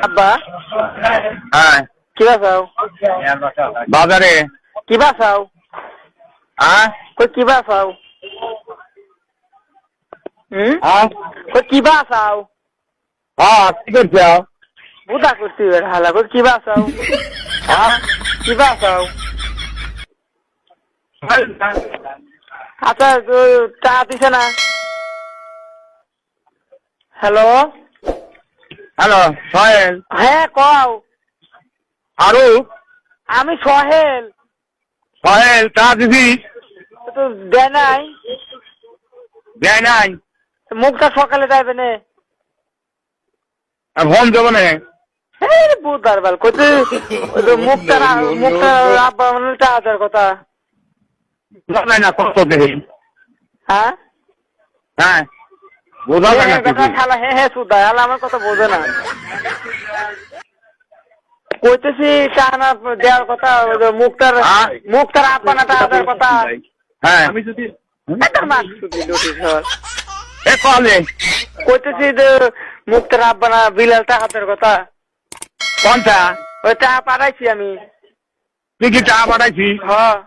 আব্বা হ্যাঁ কি বাসাও বাজারে কি বাসাও হ্যাঁ কই কি বাসাও কই কি বাসাও হ্যাঁ কি করছো বুঝা করছি হালা কই কি বাসাও হ্যাঁ কি বাসাও আচ্ছা চা দিছে না হ্যালো হ্যালো সোহেল হ্যাঁ কও আরু আমি সোহেল সোহেল চা দিবি তো দেয় নাই দেয় নাই মুখটা সকালে যাবে না ফোন দেবো না বুধবার বাল কত মুখটা আব্বা মানে চা দেওয়ার কথা জানাই না কত দেখি হ্যাঁ হ্যাঁ বোঝা যায় না কিছু শালা হ্যাঁ সুদা হালা আমার কথা বোঝে না কইতেছি টানা দেওয়ার কথা মুখটার আব্বা না টাকা দেওয়ার কথা হ্যাঁ আমি যদি এ কলে কইতেছি যে মুখটার আব্বা না বিলাল টাকা দেওয়ার কথা কোনটা ওই টাকা পাঠাইছি আমি তুই কি চা পাঠাইছি হ্যাঁ